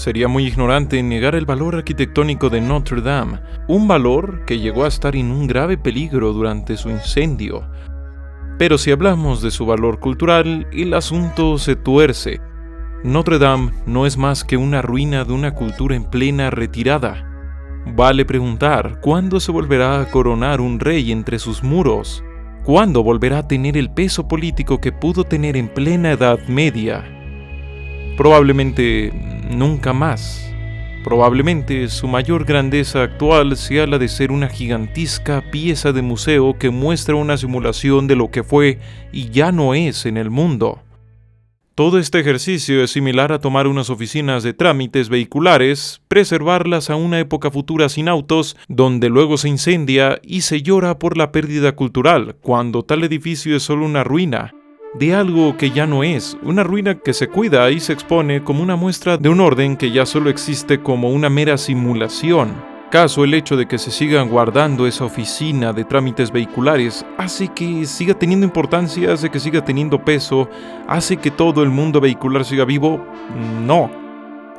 Sería muy ignorante en negar el valor arquitectónico de Notre Dame, un valor que llegó a estar en un grave peligro durante su incendio. Pero si hablamos de su valor cultural, el asunto se tuerce. Notre Dame no es más que una ruina de una cultura en plena retirada. Vale preguntar, ¿cuándo se volverá a coronar un rey entre sus muros? ¿Cuándo volverá a tener el peso político que pudo tener en plena Edad Media? Probablemente nunca más. Probablemente su mayor grandeza actual sea la de ser una gigantesca pieza de museo que muestra una simulación de lo que fue y ya no es en el mundo. Todo este ejercicio es similar a tomar unas oficinas de trámites vehiculares, preservarlas a una época futura sin autos, donde luego se incendia y se llora por la pérdida cultural, cuando tal edificio es solo una ruina de algo que ya no es, una ruina que se cuida y se expone como una muestra de un orden que ya solo existe como una mera simulación. ¿Acaso el hecho de que se sigan guardando esa oficina de trámites vehiculares hace que siga teniendo importancia, hace que siga teniendo peso, hace que todo el mundo vehicular siga vivo? No.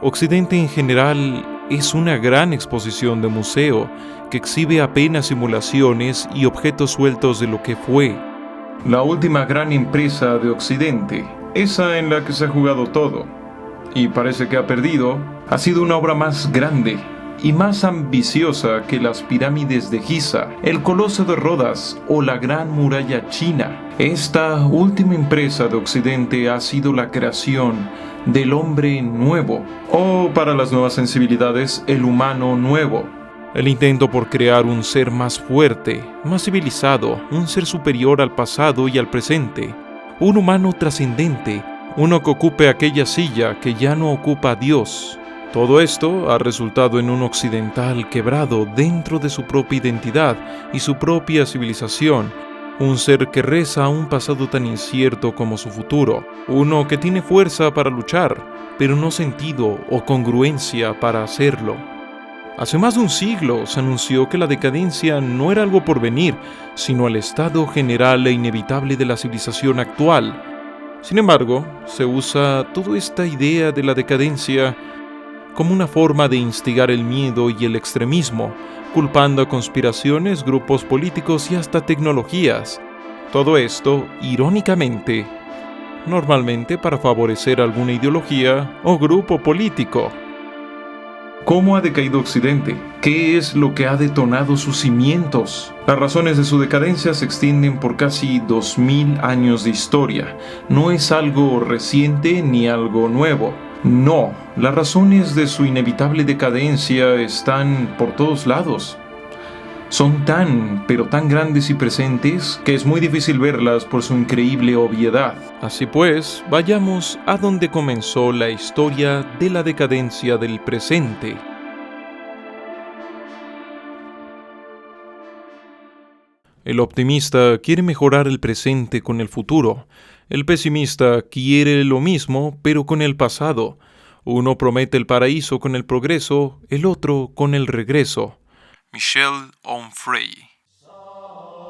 Occidente en general es una gran exposición de museo que exhibe apenas simulaciones y objetos sueltos de lo que fue. La última gran empresa de Occidente, esa en la que se ha jugado todo, y parece que ha perdido, ha sido una obra más grande y más ambiciosa que las pirámides de Giza, el Coloso de Rodas o la Gran Muralla China. Esta última empresa de Occidente ha sido la creación del hombre nuevo, o para las nuevas sensibilidades, el humano nuevo. El intento por crear un ser más fuerte, más civilizado, un ser superior al pasado y al presente, un humano trascendente, uno que ocupe aquella silla que ya no ocupa Dios. Todo esto ha resultado en un occidental quebrado dentro de su propia identidad y su propia civilización, un ser que reza a un pasado tan incierto como su futuro, uno que tiene fuerza para luchar, pero no sentido o congruencia para hacerlo. Hace más de un siglo se anunció que la decadencia no era algo por venir, sino el estado general e inevitable de la civilización actual. Sin embargo, se usa toda esta idea de la decadencia como una forma de instigar el miedo y el extremismo, culpando a conspiraciones, grupos políticos y hasta tecnologías. Todo esto, irónicamente, normalmente para favorecer alguna ideología o grupo político. ¿Cómo ha decaído Occidente? ¿Qué es lo que ha detonado sus cimientos? Las razones de su decadencia se extienden por casi 2000 años de historia. No es algo reciente ni algo nuevo. No, las razones de su inevitable decadencia están por todos lados. Son pero tan grandes y presentes que es muy difícil verlas por su increíble obviedad. Así pues, vayamos a donde comenzó la historia de la decadencia del presente. El optimista quiere mejorar el presente con el futuro. El pesimista quiere lo mismo, pero con el pasado. Uno promete el paraíso con el progreso, el otro con el regreso. Michel Onfray.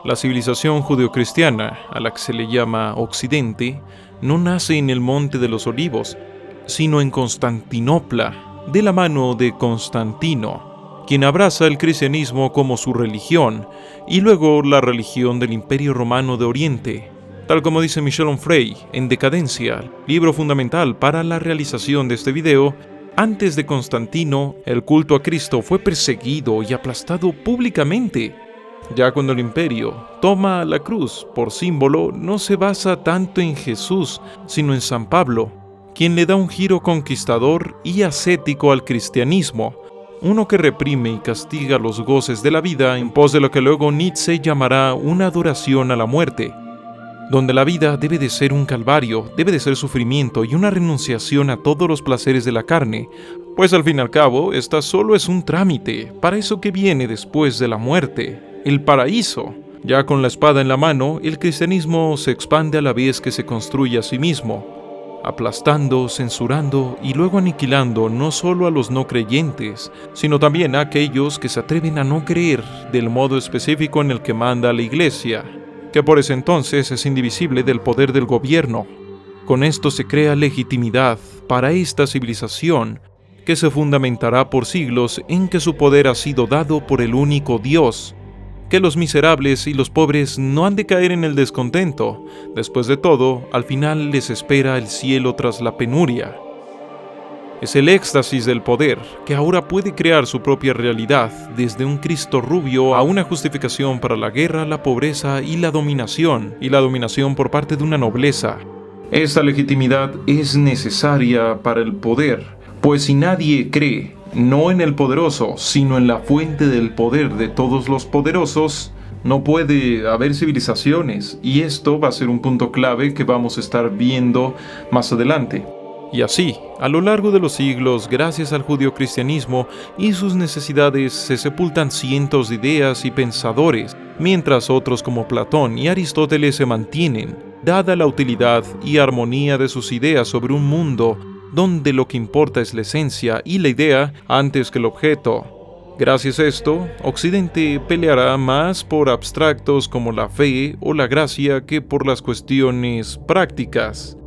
La civilización judeocristiana, a la que se le llama Occidente, no nace en el Monte de los Olivos, sino en Constantinopla, de la mano de Constantino, quien abraza el cristianismo como su religión, y luego la religión del Imperio Romano de Oriente. Tal como dice Michel Onfray en Decadencia, libro fundamental para la realización de este video, antes de Constantino, el culto a Cristo fue perseguido y aplastado públicamente. Ya cuando el imperio toma la cruz por símbolo, no se basa tanto en Jesús, sino en San Pablo, quien le da un giro conquistador y ascético al cristianismo, uno que reprime y castiga los goces de la vida en pos de lo que luego Nietzsche llamará una adoración a la muerte, donde la vida debe de ser un calvario, debe de ser sufrimiento y una renunciación a todos los placeres de la carne, pues al fin y al cabo, esta solo es un trámite para eso que viene después de la muerte, el paraíso. Ya con la espada en la mano, el cristianismo se expande a la vez que se construye a sí mismo, aplastando, censurando y luego aniquilando no solo a los no creyentes, sino también a aquellos que se atreven a no creer del modo específico en el que manda la Iglesia, que por ese entonces es indivisible del poder del gobierno. Con esto se crea legitimidad para esta civilización que se fundamentará por siglos en que su poder ha sido dado por el único Dios, que los miserables y los pobres no han de caer en el descontento. Después de todo, al final les espera el cielo tras la penuria. Es el éxtasis del poder, que ahora puede crear su propia realidad, desde un Cristo rubio a una justificación para la guerra, la pobreza y la dominación por parte de una nobleza. Esta legitimidad es necesaria para el poder, pues si nadie cree, no en el poderoso, sino en la fuente del poder de todos los poderosos, no puede haber civilizaciones, y esto va a ser un punto clave que vamos a estar viendo más adelante. Y así, a lo largo de los siglos, gracias al judio-cristianismo y sus necesidades, se sepultan cientos de ideas y pensadores, mientras otros como Platón y Aristóteles se mantienen, dada la utilidad y armonía de sus ideas sobre un mundo donde lo que importa es la esencia y la idea antes que el objeto. Gracias a esto, Occidente peleará más por abstractos como la fe o la gracia que por las cuestiones prácticas.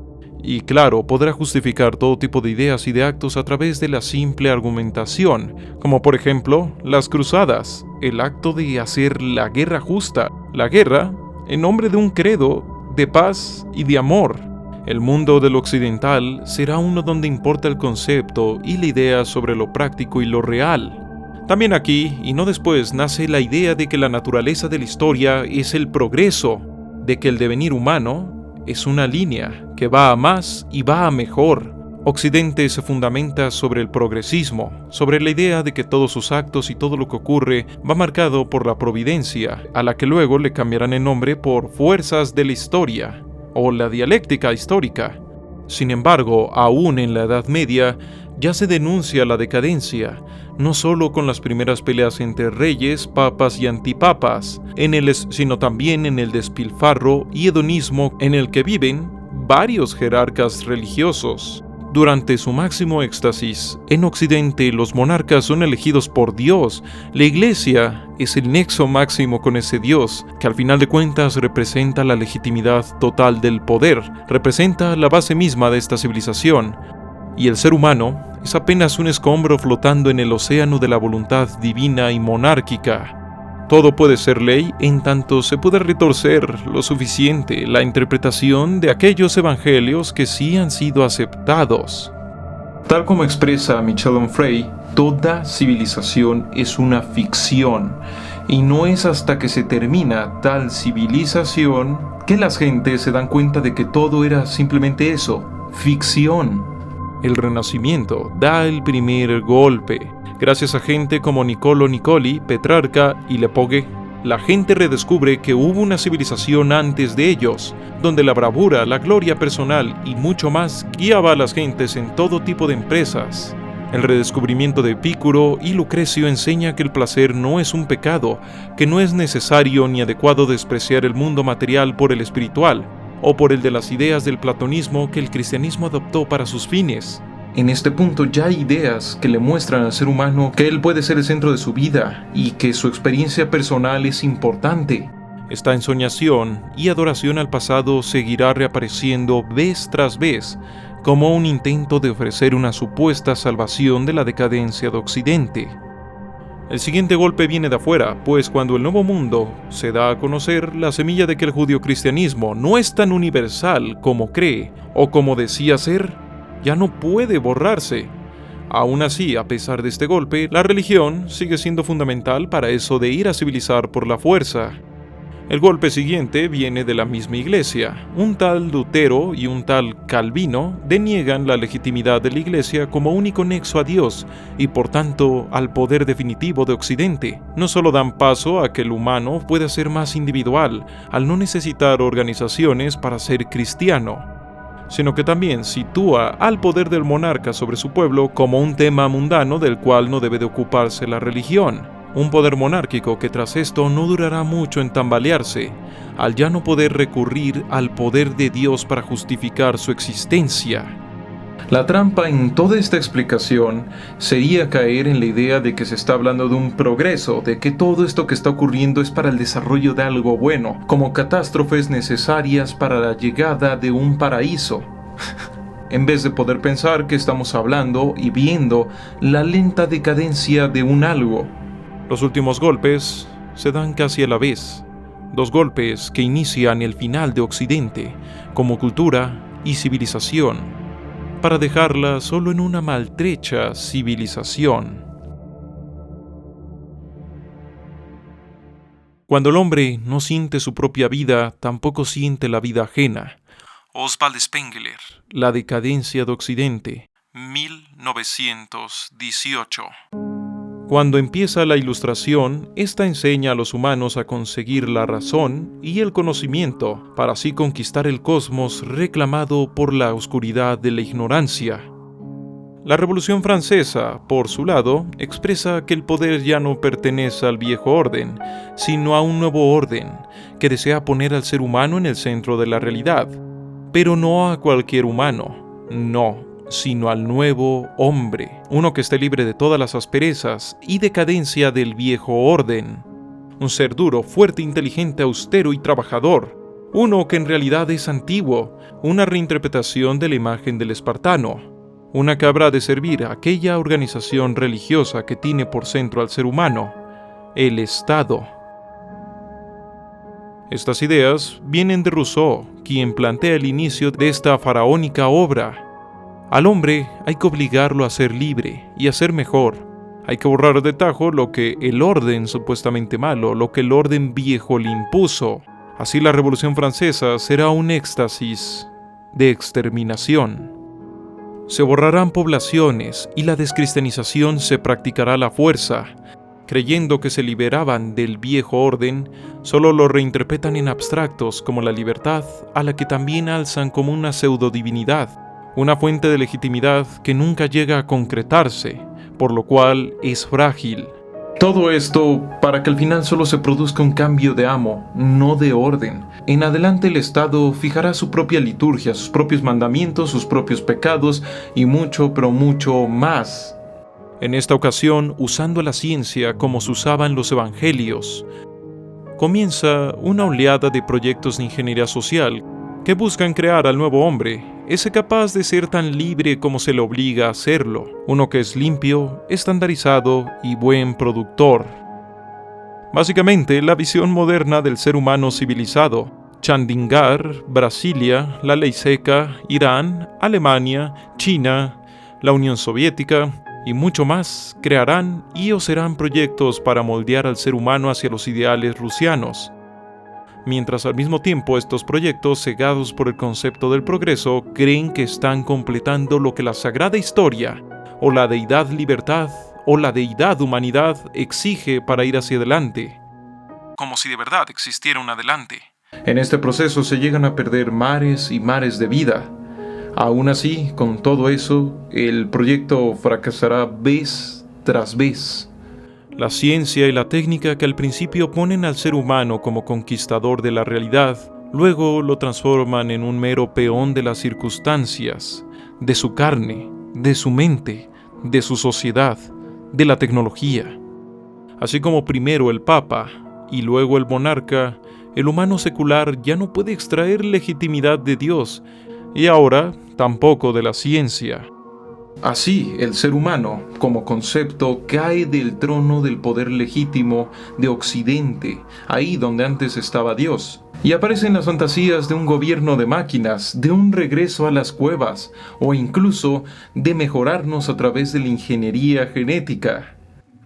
Y claro, podrá justificar todo tipo de ideas y de actos a través de la simple argumentación, como por ejemplo las cruzadas, el acto de hacer la guerra justa, la guerra en nombre de un credo de paz y de amor. El mundo del occidental será uno donde importa el concepto y la idea sobre lo práctico y lo real. También aquí, y no después, nace la idea de que la naturaleza de la historia es el progreso, de que el devenir humano es una línea que va a más y va a mejor. Occidente se fundamenta sobre el progresismo, sobre la idea de que todos sus actos y todo lo que ocurre va marcado por la providencia, a la que luego le cambiarán el nombre por fuerzas de la historia, o la dialéctica histórica. Sin embargo, aún en la Edad Media, ya se denuncia la decadencia, no solo con las primeras peleas entre reyes, papas y antipapas, sino también en el despilfarro y hedonismo en el que viven varios jerarcas religiosos. Durante su máximo éxtasis, en Occidente los monarcas son elegidos por Dios. La Iglesia es el nexo máximo con ese Dios, que al final de cuentas representa la legitimidad total del poder, representa la base misma de esta civilización. Y el ser humano es apenas un escombro flotando en el océano de la voluntad divina y monárquica. Todo puede ser ley en tanto se puede retorcer lo suficiente la interpretación de aquellos evangelios que sí han sido aceptados. Tal como expresa Michel Onfray, toda civilización es una ficción, y no es hasta que se termina tal civilización que las gentes se dan cuenta de que todo era simplemente eso, ficción. El Renacimiento da el primer golpe. Gracias a gente como Niccolò Niccoli, Petrarca y Lepoge, la gente redescubre que hubo una civilización antes de ellos, donde la bravura, la gloria personal y mucho más guiaba a las gentes en todo tipo de empresas. El redescubrimiento de Epicuro y Lucrecio enseña que el placer no es un pecado, que no es necesario ni adecuado despreciar el mundo material por el espiritual, o por el de las ideas del platonismo que el cristianismo adoptó para sus fines. En este punto ya hay ideas que le muestran al ser humano que él puede ser el centro de su vida y que su experiencia personal es importante. Esta ensoñación y adoración al pasado seguirá reapareciendo vez tras vez como un intento de ofrecer una supuesta salvación de la decadencia de Occidente. El siguiente golpe viene de afuera, pues cuando el Nuevo Mundo se da a conocer, la semilla de que el judio-cristianismo no es tan universal como cree o como decía ser, ya no puede borrarse. Aún así, a pesar de este golpe, la religión sigue siendo fundamental para eso de ir a civilizar por la fuerza. El golpe siguiente viene de la misma iglesia. Un tal Lutero y un tal Calvino deniegan la legitimidad de la iglesia como único nexo a Dios y por tanto al poder definitivo de Occidente. No solo dan paso a que el humano pueda ser más individual, al no necesitar organizaciones para ser cristiano, sino que también sitúa al poder del monarca sobre su pueblo como un tema mundano del cual no debe de ocuparse la religión. Un poder monárquico que tras esto no durará mucho en tambalearse, al ya no poder recurrir al poder de Dios para justificar su existencia. La trampa en toda esta explicación sería caer en la idea de que se está hablando de un progreso, de que todo esto que está ocurriendo es para el desarrollo de algo bueno, como catástrofes necesarias para la llegada de un paraíso. en vez de poder pensar que estamos hablando y viendo la lenta decadencia de un algo. Los últimos golpes se dan casi a la vez, 2 golpes que inician el final de Occidente como cultura y civilización, para dejarla solo en una maltrecha civilización. Cuando el hombre no siente su propia vida, tampoco siente la vida ajena. Oswald Spengler, La decadencia de Occidente, 1918. Cuando empieza la Ilustración, esta enseña a los humanos a conseguir la razón y el conocimiento, para así conquistar el cosmos reclamado por la oscuridad de la ignorancia. La Revolución Francesa, por su lado, expresa que el poder ya no pertenece al viejo orden, sino a un nuevo orden, que desea poner al ser humano en el centro de la realidad. Pero no a cualquier humano, no, sino al nuevo hombre, uno que esté libre de todas las asperezas y decadencia del viejo orden. Un ser duro, fuerte, inteligente, austero y trabajador. Uno que en realidad es antiguo, una reinterpretación de la imagen del espartano. Una que habrá de servir a aquella organización religiosa que tiene por centro al ser humano, el Estado. Estas ideas vienen de Rousseau, quien plantea el inicio de esta faraónica obra. Al hombre hay que obligarlo a ser libre y a ser mejor. Hay que borrar de tajo lo que el orden supuestamente malo, lo que el orden viejo le impuso. Así la Revolución Francesa será un éxtasis de exterminación. Se borrarán poblaciones y la descristianización se practicará a la fuerza. Creyendo que se liberaban del viejo orden, solo lo reinterpretan en abstractos como la libertad, a la que también alzan como una pseudodivinidad, una fuente de legitimidad que nunca llega a concretarse, por lo cual es frágil. Todo esto para que al final solo se produzca un cambio de amo, no de orden. En adelante el Estado fijará su propia liturgia, sus propios mandamientos, sus propios pecados y mucho, pero mucho más. En esta ocasión, usando la ciencia como se usaban los evangelios, comienza una oleada de proyectos de ingeniería social que buscan crear al nuevo hombre, ese capaz de ser tan libre como se le obliga a hacerlo, uno que es limpio, estandarizado y buen productor. Básicamente, la visión moderna del ser humano civilizado. Chandigarh, Brasilia, la ley seca, Irán, Alemania, China, la Unión Soviética y mucho más crearán y o serán proyectos para moldear al ser humano hacia los ideales rusianos. Mientras al mismo tiempo estos proyectos, cegados por el concepto del progreso, creen que están completando lo que la sagrada historia, o la deidad libertad, o la deidad humanidad exige para ir hacia adelante. Como si de verdad existiera un adelante. En este proceso se llegan a perder mares y mares de vida. Aún así, con todo eso, el proyecto fracasará vez tras vez. La ciencia y la técnica que al principio ponen al ser humano como conquistador de la realidad, luego lo transforman en un mero peón de las circunstancias, de su carne, de su mente, de su sociedad, de la tecnología. Así como primero el Papa y luego el monarca, el humano secular ya no puede extraer legitimidad de Dios y ahora tampoco de la ciencia. Así, el ser humano, como concepto, cae del trono del poder legítimo de Occidente, ahí donde antes estaba Dios, y aparecen las fantasías de un gobierno de máquinas, de un regreso a las cuevas, o incluso de mejorarnos a través de la ingeniería genética.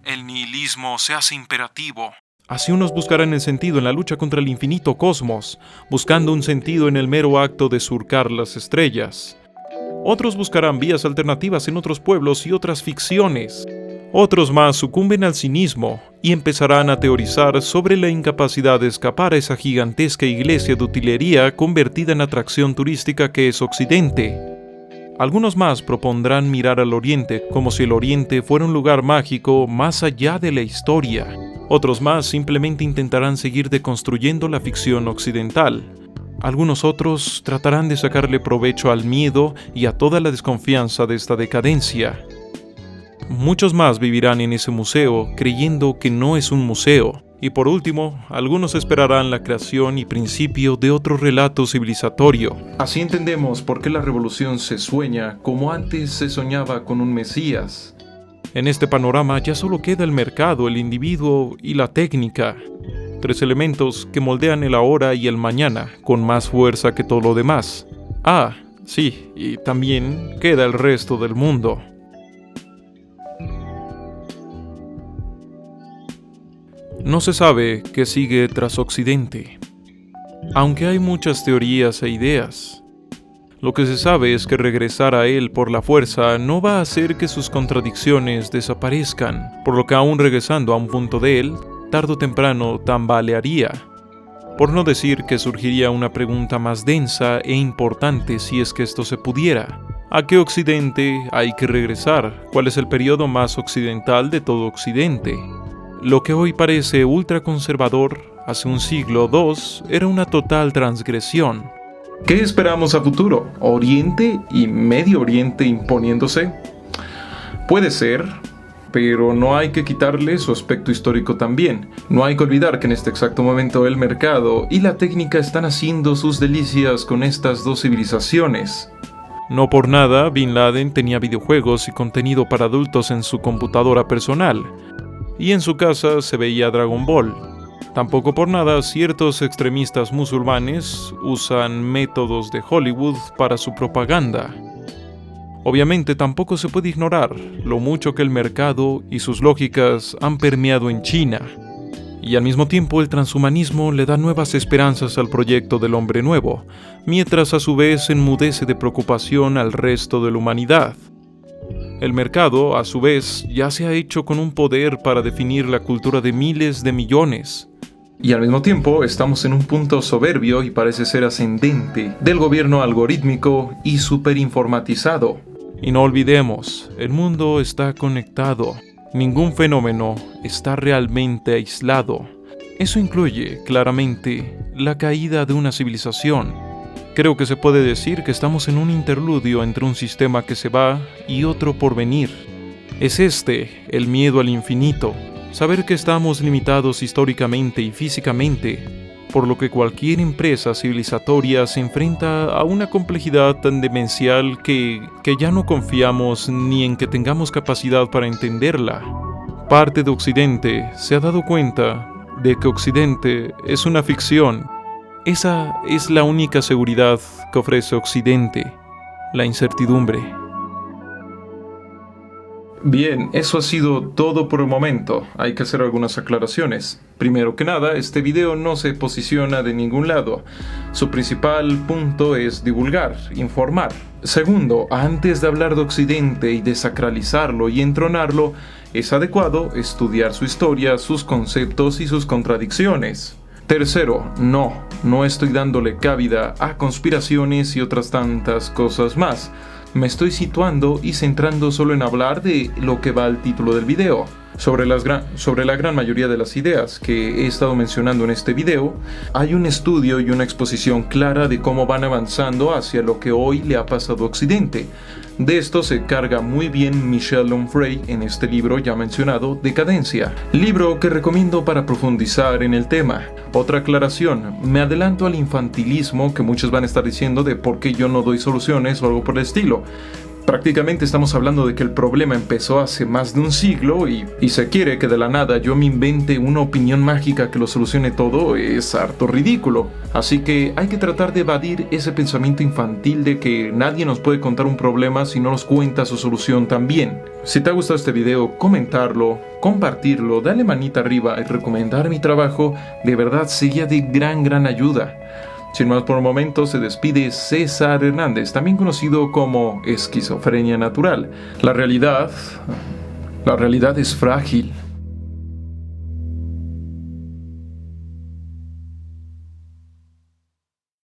El nihilismo se hace imperativo. Así unos buscarán el sentido en la lucha contra el infinito cosmos, buscando un sentido en el mero acto de surcar las estrellas. Otros buscarán vías alternativas en otros pueblos y otras ficciones. Otros más sucumben al cinismo y empezarán a teorizar sobre la incapacidad de escapar a esa gigantesca iglesia de utilería convertida en atracción turística que es Occidente. Algunos más propondrán mirar al Oriente como si el Oriente fuera un lugar mágico más allá de la historia. Otros más simplemente intentarán seguir deconstruyendo la ficción occidental. Algunos otros tratarán de sacarle provecho al miedo y a toda la desconfianza de esta decadencia. Muchos más vivirán en ese museo creyendo que no es un museo Y por último, algunos esperarán la creación y principio de otro relato civilizatorio. Así entendemos por qué la revolución se sueña como antes se soñaba con un Mesías. En este panorama ya solo queda el mercado, el individuo y la técnica. 3 elementos que moldean el ahora y el mañana con más fuerza que todo lo demás. Ah, sí, y también queda el resto del mundo. No se sabe qué sigue tras Occidente, aunque hay muchas teorías e ideas. Lo que se sabe es que regresar a él por la fuerza no va a hacer que sus contradicciones desaparezcan, por lo que aún regresando a un punto de él, tarde o temprano tambalearía. Por no decir que surgiría una pregunta más densa e importante si es que esto se pudiera. ¿A qué Occidente hay que regresar? ¿Cuál es el periodo más occidental de todo Occidente? Lo que hoy parece ultraconservador, hace un siglo o dos, era una total transgresión. ¿Qué esperamos a futuro? ¿Oriente y Medio Oriente imponiéndose? Puede ser, pero no hay que quitarle su aspecto histórico también. No hay que olvidar que en este exacto momento el mercado y la técnica están haciendo sus delicias con estas dos civilizaciones. No por nada, Bin Laden tenía videojuegos y contenido para adultos en su computadora personal. Y en su casa se veía Dragon Ball. Tampoco por nada ciertos extremistas musulmanes usan métodos de Hollywood para su propaganda. Obviamente tampoco se puede ignorar lo mucho que el mercado y sus lógicas han permeado en China. Y al mismo tiempo el transhumanismo le da nuevas esperanzas al proyecto del hombre nuevo, mientras a su vez enmudece de preocupación al resto de la humanidad. El mercado, a su vez, ya se ha hecho con un poder para definir la cultura de miles de millones. Y al mismo tiempo estamos en un punto soberbio y parece ser ascendente del gobierno algorítmico y superinformatizado. Y no olvidemos, el mundo está conectado. Ningún fenómeno está realmente aislado. Eso incluye, claramente, la caída de una civilización. Creo que se puede decir que estamos en un interludio entre un sistema que se va y otro por venir. Es el miedo al infinito, saber que estamos limitados históricamente y físicamente, por lo que cualquier empresa civilizatoria se enfrenta a una complejidad tan demencial que ya no confiamos ni en que tengamos capacidad para entenderla. Parte de Occidente se ha dado cuenta de que Occidente es una ficción. Esa es la única seguridad que ofrece Occidente, la incertidumbre. Bien, eso ha sido todo por el momento. Hay que hacer algunas aclaraciones. Primero que nada, este video no se posiciona de ningún lado. Su principal punto es divulgar, informar. Segundo, antes de hablar de Occidente y desacralizarlo y entronarlo, es adecuado estudiar su historia, sus conceptos y sus contradicciones. Tercero, no estoy dándole cabida a conspiraciones y otras tantas cosas más. Me estoy situando y centrando solo en hablar de lo que va al título del video. Sobre la gran mayoría de las ideas que he estado mencionando en este video, hay un estudio y una exposición clara de cómo van avanzando hacia lo que hoy le ha pasado a Occidente. De esto se carga muy bien Michel Onfray en este libro ya mencionado, Decadencia, libro que recomiendo para profundizar en el tema. Otra aclaración, me adelanto al infantilismo que muchos van a estar diciendo de por qué yo no doy soluciones o algo por el estilo. Prácticamente estamos hablando de que el problema empezó hace más de un siglo y se quiere que de la nada yo me invente una opinión mágica que lo solucione todo, es harto ridículo. Así que hay que tratar de evadir ese pensamiento infantil de que nadie nos puede contar un problema si no nos cuenta su solución también. Si te ha gustado este video, comentarlo, compartirlo, darle manita arriba y recomendar mi trabajo, de verdad sería de gran ayuda. Sin más por el momento, se despide César Hernández, también conocido como Esquizofrenia Natural. La realidad es frágil.